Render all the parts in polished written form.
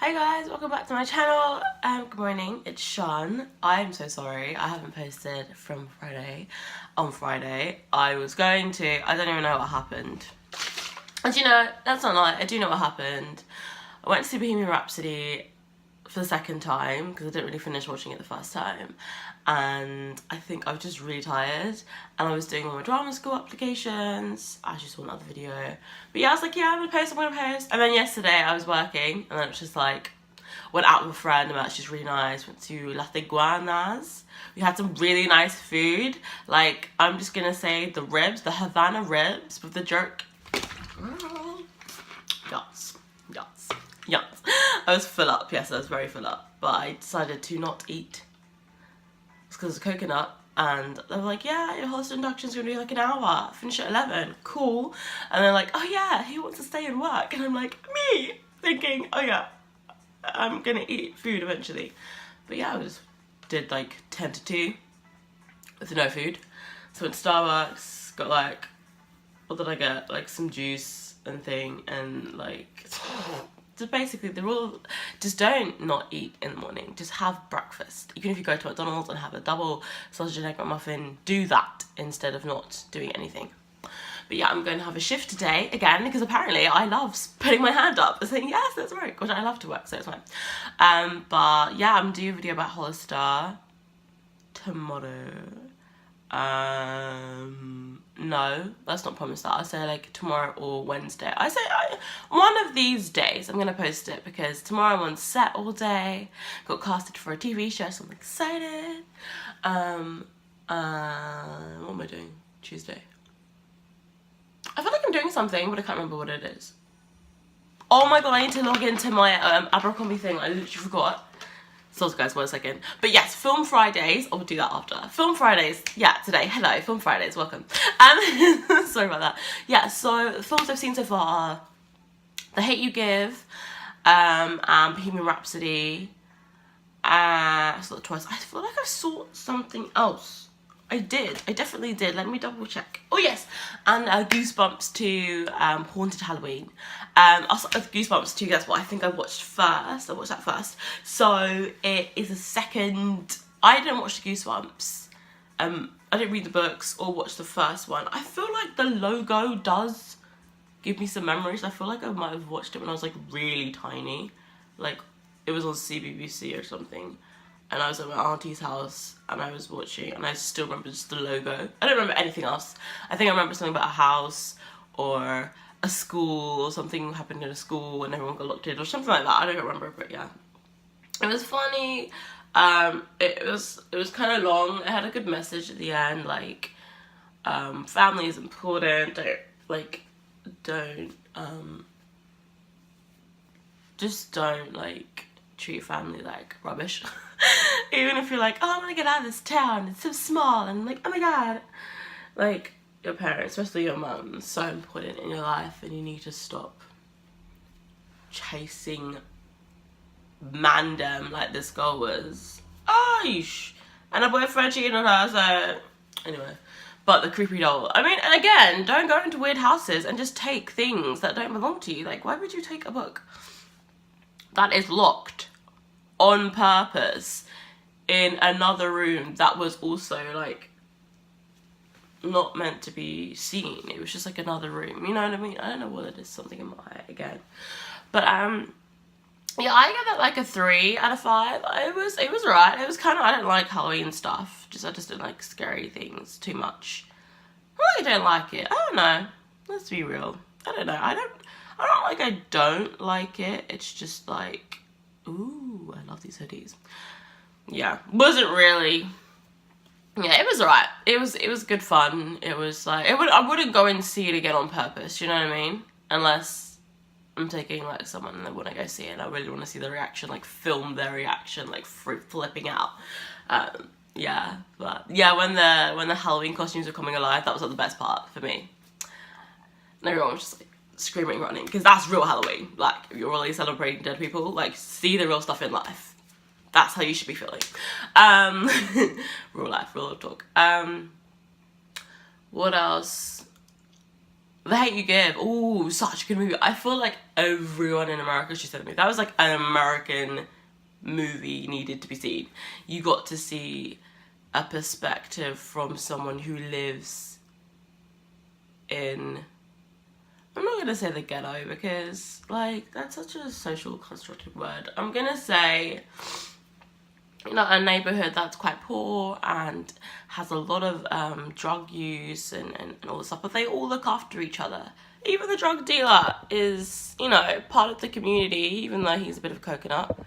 Hey guys, welcome back to my channel. Good morning, it's Sean. I'm so sorry I haven't posted from Friday. On Friday, I was going to, I don't even know what happened. And you know, that's not lie, I do know what happened. I went to see Bohemian Rhapsody for the second time because I didn't really finish watching it the first time, and I think I was just really tired and I was doing all my drama school applications. I actually saw another video, but yeah, I was like, yeah, I'm gonna post. And then yesterday I was working and then it was just like, went out with a friend and that's just really nice, went to Las Iguanas. We had some really nice food, like I'm just gonna say the ribs, the Havana ribs with the jerk. Yes. I was full up, yes, I was very full up, but I decided to not eat. It's because of coconut, and they were like, yeah, your Hollister induction's gonna be like an hour, finish at 11, cool. And they're like, oh yeah, who wants to stay and work? And I'm like, me, thinking, oh yeah, I'm gonna eat food eventually. But yeah, I just did like 10 to 2 with no food. So went to Starbucks, got like, what did I get? Like some juice and thing, and like, just basically the rule, just don't not eat in the morning, just have breakfast. Even if you go to McDonald's and have a double sausage and egg McMuffin, do that instead of not doing anything. But yeah, I'm going to have a shift today again because apparently I love putting my hand up and saying yes, that's right, which I love to work, so it's fine. But yeah, I'm doing a video about Hollister tomorrow. No, let's not promise that. I say like tomorrow or Wednesday. One of these days I'm gonna post it because tomorrow I'm on set all day. Got casted for a TV show, so I'm excited. What am I doing? Tuesday. I feel like I'm doing something, but I can't remember what it is. Oh my god, I need to log into my Abercrombie thing. I literally forgot. So guys, 1 second. But yes, Film Fridays, I'll do that after. Film Fridays, yeah, today. Hello, Film Fridays, welcome. Sorry about that. Yeah, so the films I've seen so far are The Hate You Give, and Bohemian Rhapsody. I saw it twice. I feel like I saw something else. I definitely did. Let me double check. Oh yes, and Goosebumps 2, Haunted Halloween. Also Goosebumps 2, that's what I think I watched first. I watched that first. So it is a second. I didn't watch the Goosebumps. I didn't read the books or watch the first one. I feel like the logo does give me some memories. I feel like I might have watched it when I was like really tiny. Like it was on CBBC or something. And I was at my auntie's house and I was watching, and I still remember just the logo. I don't remember anything else. I think I remember something about a house or a school, or something happened in a school and everyone got locked in or something like that. I don't remember, but yeah. It was funny. It was kind of long. It had a good message at the end, like family is important. Just don't like treat family like rubbish. Even if you're like, oh, I want to get out of this town, it's so small, and like, oh my god, like your parents, especially your mum, is so important in your life, and you need to stop chasing mandem like this girl was. Oish! And her boyfriend cheated on her, so anyway. But the creepy doll, I mean, and again, don't go into weird houses and just take things that don't belong to you. Like, why would you take a book that is locked on purpose in another room that was also like not meant to be seen? It was just like another room, you know what I mean? I don't know what it is, something in my eye again. But yeah, I give that like a 3 out of 5. It was right. It was kind of, I don't like Halloween stuff. I just don't like scary things too much. I really don't like it. I don't know. Let's be real. I don't know. I don't like it. It's just like, ooh, I love these hoodies. Yeah, wasn't really. Yeah, it was alright. It was good fun. It was like, I wouldn't go and see it again on purpose, you know what I mean? Unless I'm taking like someone and they want to go see it and I really want to see the reaction, like film their reaction, like flipping out. Yeah, but yeah, when the Halloween costumes were coming alive, that was like the best part for me. And everyone was just like screaming, running, because that's real Halloween. Like, if you're really celebrating dead people, like, see the real stuff in life. That's how you should be feeling. Real life, real talk. What else? The Hate You Give. Ooh, such a good movie. I feel like everyone in America should see that movie. That was like an American movie needed to be seen. You got to see a perspective from someone who lives in, I'm not gonna say the ghetto because like that's such a social constructed word. I'm gonna say, you know, a neighborhood that's quite poor and has a lot of drug use and all this stuff, but they all look after each other. Even the drug dealer is, you know, part of the community, even though he's a bit of a coconut.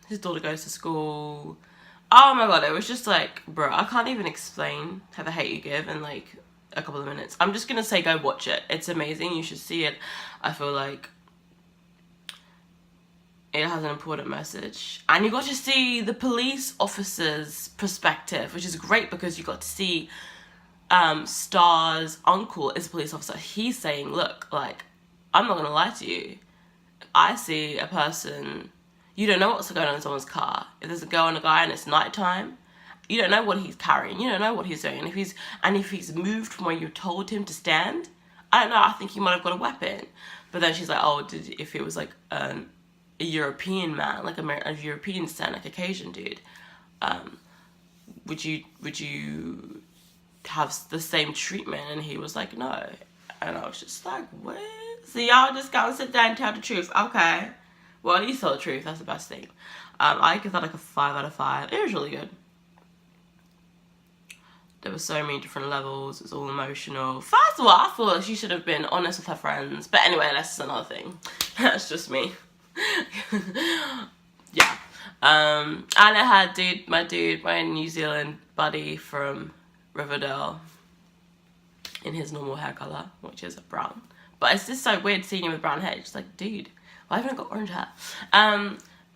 His daughter goes to school. Oh my god, it was just like, bro, I can't even explain how The Hate You Give in like a couple of minutes. I'm just gonna say go watch it. It's amazing. You should see it. I feel like it has an important message. And you got to see the police officer's perspective, which is great because you got to see Star's uncle is a police officer. He's saying, look, like, I'm not gonna lie to you. If I see a person, you don't know what's going on in someone's car. If there's a girl and a guy and it's nighttime, you don't know what he's carrying. You don't know what he's doing. And if he's moved from where you told him to stand, I don't know. I think he might have got a weapon. But then she's like, oh, if it was like a European man, like a European stand, like a Caucasian dude, would you have the same treatment? And he was like, no. And I was just like, what? So y'all just gotta sit down and tell the truth. Okay. Well, at least tell the truth. That's the best thing. I give that like a 5 out of 5. It was really good. There were so many different levels. It was all emotional. First of all, I thought she should have been honest with her friends. But anyway, that's another thing. That's just me. Yeah. And I had my New Zealand buddy from Riverdale in his normal hair colour, which is brown. But it's just so weird seeing him with brown hair. It's like, dude, why haven't I got orange hair?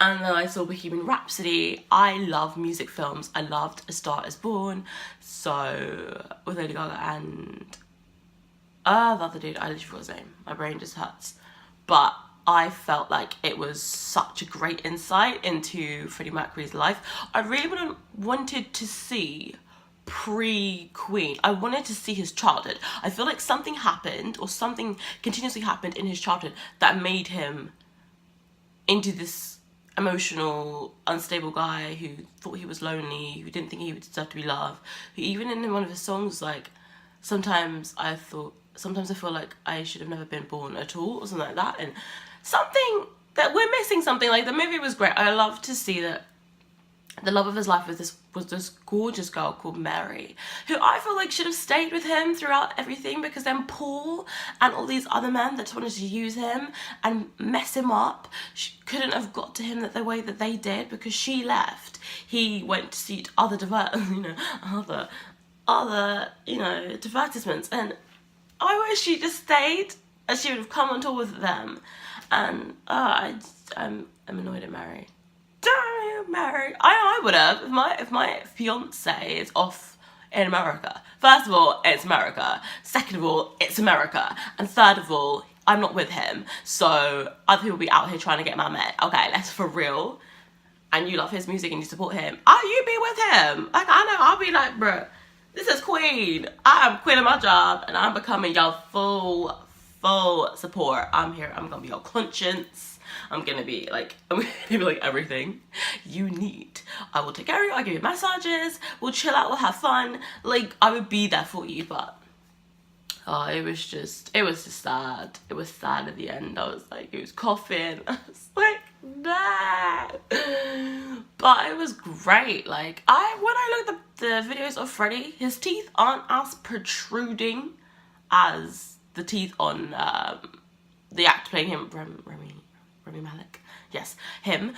And then I saw Bohemian Rhapsody. I love music films. I loved A Star Is Born. So, with Lady Gaga and the other dude, I literally forgot his name. My brain just hurts. But I felt like it was such a great insight into Freddie Mercury's life. I really wanted to see pre-Queen. I wanted to see his childhood. I feel like something happened, or something continuously happened in his childhood that made him into this emotional, unstable guy who thought he was lonely, who didn't think he would deserve to be loved, who even in one of his songs, like, sometimes I feel like I should have never been born at all, or something like that. And something that we're missing something. Like, the movie was great. I love to see that the love of his life was this gorgeous girl called Mary, who I feel like should have stayed with him throughout everything, because then Paul and all these other men that wanted to use him and mess him up couldn't have got to him the way that they did, because she left. He went to see other advertisements, and I wish she just stayed and she would have come on tour with them. And I'm annoyed at Mary. Damn, Mary. I would have if my fiance is off in America. First of all, it's America. Second of all, it's America. And third of all, I'm not with him. So other people be out here trying to get my man. Okay, that's for real. And you love his music and you support him. Oh, you be with him. Like, I know, I'll be like, bruh, this is Queen. I am quitting my job and I'm becoming your full support. I'm here. I'm gonna be your conscience. I'm gonna be like everything you need. I will take care of you. I'll give you massages. We'll chill out. We'll have fun. Like, I would be there for you. But it was just sad. It was sad at the end. I was like, he was coughing. I was like, nah. But it was great. Like, when I looked at the videos of Freddie, his teeth aren't as protruding as the teeth on the actor playing him, Rami Malek. Yes, him.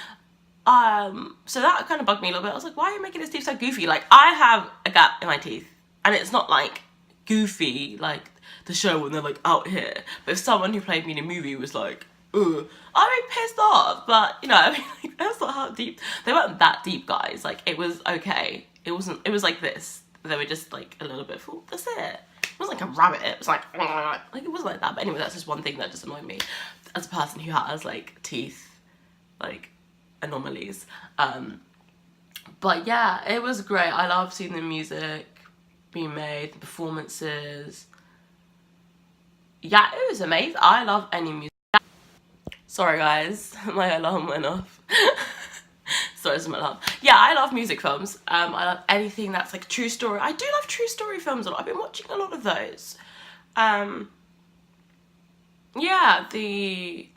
So that kind of bugged me a little bit. I was like, why are you making his teeth so goofy? Like, I have a gap in my teeth, and it's not like goofy like the show when they're like out here. But if someone who played me in a movie was like, ugh, I'd be pissed off. But you know, I mean, like, that's not how deep. They weren't that deep, guys. Like, it was okay. It wasn't. It was like this. They were just like a little bit full. That's it. It wasn't like a rabbit. It was like it wasn't like that. But anyway, that's just one thing that just annoyed me as a person who has like teeth like anomalies. But yeah, it was great. I love seeing the music being made, the performances. yeah, it was amazing. I love any music. Sorry guys, my alarm went off. Sorry, it's my alarm. Yeah, I love music films. I love anything that's like true story. I do love true story films a lot. I've been watching a lot of those. Yeah, the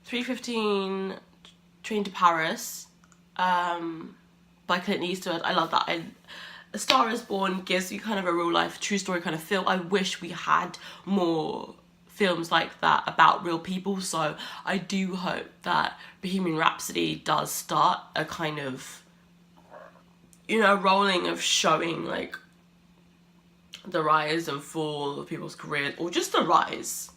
3:15 Train to Paris by Clint Eastwood. I love that. A Star is Born gives you kind of a real life true story kind of feel. I wish we had more films like that about real people, so I do hope that Bohemian Rhapsody does start a kind of, you know, rolling of showing like the rise and fall of people's careers, or just the rise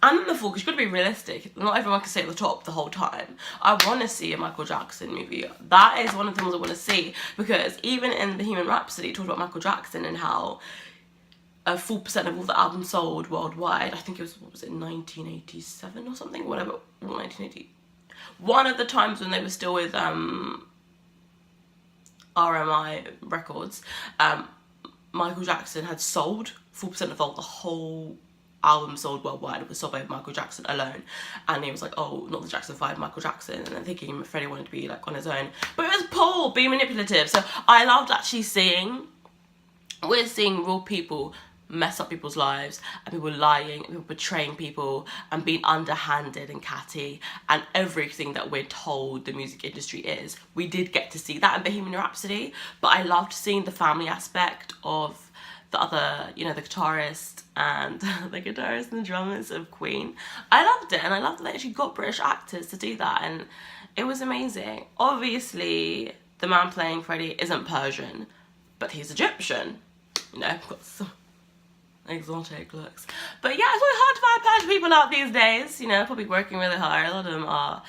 and the fall, because you've got to be realistic. Not everyone can stay at the top the whole time. I want to see a Michael Jackson movie. That is one of the things I want to see, because even in Bohemian Rhapsody, it talked about Michael Jackson and how a 4% of all the albums sold worldwide. I think it was, what was it, 1987 or something, whatever, 1980. One of the times when they were still with RMI Records, Michael Jackson had sold 4% of all the whole album sold worldwide was sold by Michael Jackson alone. And he was like, oh, not the Jackson 5, Michael Jackson. And then thinking Freddie wanted to be like on his own, but it was Paul being manipulative. So I loved actually we're seeing real people mess up people's lives, and people lying, and people betraying people, and being underhanded and catty, and everything that we're told the music industry is. We did get to see that in Bohemian Rhapsody, but I loved seeing the family aspect of the other, you know, the guitarist and the guitarist and the drummers of Queen. I loved it, and I loved that they actually got British actors to do that, and it was amazing. Obviously, the man playing Freddie isn't Persian, but he's Egyptian. You know, got some exotic looks. But yeah, it's really hard to find Persian people out these days. You know, probably working really hard. A lot of them are.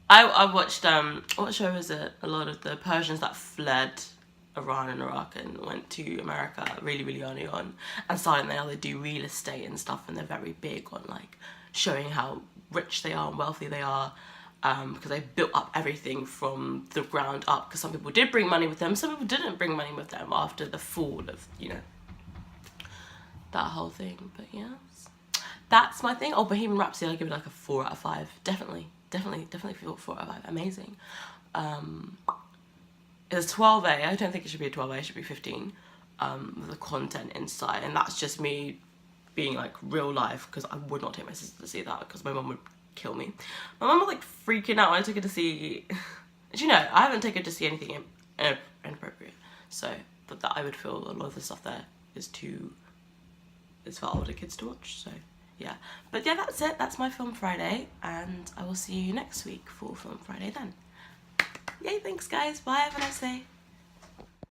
I watched what show was it? A lot of the Persians that fled Iran and Iraq and went to America really, really early on, and started now they do real estate and stuff, and they're very big on like showing how rich they are and wealthy they are. Because they built up everything from the ground up, because some people did bring money with them, some people didn't bring money with them after the fall of, you know, that whole thing. But yeah, that's my thing. Oh, Bohemian Rhapsody, I'll give it like a 4 out of 5. Definitely 4 out of 5. Amazing. It's 12A. I don't think it should be a 12A, it should be 15. The content inside, and that's just me being like real life, because I would not take my sister to see that, because my mum would kill me. My mum was like freaking out when I took her to see, you know, I haven't taken her to see anything inappropriate, so but that I would feel a lot of the stuff there is for older kids to watch. So yeah, but yeah, that's it. That's my Film Friday, and I will see you next week for Film Friday then. Yay, thanks guys, bye, have a nice day.